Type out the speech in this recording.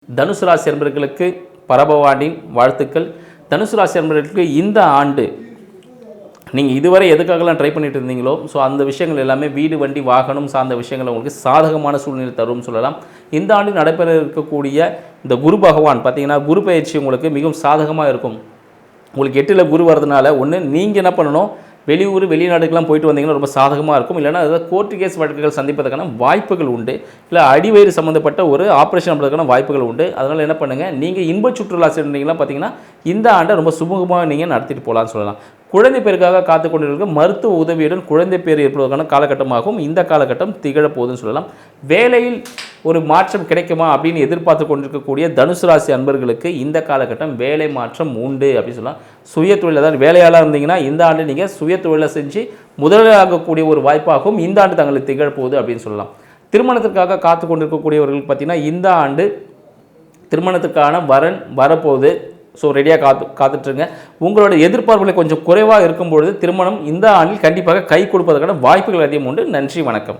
தனுசு ராசி அன்பர்களுக்கு பரபவாண்டின் வாழ்த்துக்கள். தனுசு ராசி அன்பர்களுக்கு இந்த ஆண்டு நீங்கள் இதுவரை எதுக்காகலாம் ட்ரை பண்ணிட்டு இருந்தீங்களோ அந்த விஷயங்கள் எல்லாமே வீடு வண்டி வாகனம் சார்ந்த விஷயங்கள் உங்களுக்கு சாதகமான சூழ்நிலை தரும்னு சொல்லலாம். இந்த ஆண்டு நடைபெற இருக்கக்கூடிய இந்த குரு பகவான் பார்த்தீங்கன்னா குரு பயிற்சி உங்களுக்கு மிகவும் சாதகமாக இருக்கும். உங்களுக்கு 8ல் குரு வரதுனால ஒன்று நீங்கள் என்ன பண்ணணும், வெளியூர் வெளிநாடுக்கெலாம் போயிட்டு வந்தீங்கன்னா ரொம்ப சாதகமாக இருக்கும். இல்லைனா அதாவது கோர்ட்டு கேஸ் வழக்குகள் சந்திப்பதற்கான வாய்ப்புகள் உண்டு. இல்லை அடிவயிறு சம்மந்தப்பட்ட ஒரு ஆப்ரேஷன் பண்ணுறதுக்கான வாய்ப்புகள் உண்டு. அதனால் என்ன பண்ணுங்கள், நீங்கள் இன்ப சுற்றுலா சென்றீங்கன்னா பார்த்தீங்கன்னா இந்த ஆண்டை ரொம்ப சுமூகமாக நீங்கள் நடத்திட்டு போகலான்னு சொல்லலாம். குழந்தை பேருக்காக காத்து கொண்டிருக்க மருத்துவ உதவியுடன் குழந்தை பேர் ஏற்படுவதற்கான காலகட்டமாகவும் இந்த காலகட்டம் திகழப்போகுதுன்னு சொல்லலாம். வேலையில் ஒரு மாற்றம் கிடைக்குமா அப்படின்னு எதிர்பார்த்து கொண்டிருக்கக்கூடிய தனுசு ராசி அன்பர்களுக்கு இந்த காலகட்டம் வேலை மாற்றம் உண்டு அப்படின்னு சொல்லலாம். சுய தொழில் தான் வேலையாளாக இருந்தீங்கன்னா இந்த ஆண்டு நீங்கள் சுய தொழிலை செஞ்சு முதலாகக்கூடிய ஒரு வாய்ப்பாகவும் இந்த ஆண்டு தங்களுக்கு திகழப்போகுது அப்படின்னு சொல்லலாம். திருமணத்திற்காக காத்து கொண்டிருக்கக்கூடியவர்களுக்கு பார்த்தீங்கன்னா இந்த ஆண்டு திருமணத்துக்கான வரன் வரப்போகுது. ரெடியாக காத்துட்ருங்க. உங்களோட எதிர்பார்ப்புகளை கொஞ்சம் குறைவாக இருக்கும்பொழுது திருமணம் இந்த ஆண்டில் கண்டிப்பாக கை கொடுப்பதற்கான வாய்ப்புகள் அதிகம் உண்டு. நன்றி, வணக்கம்.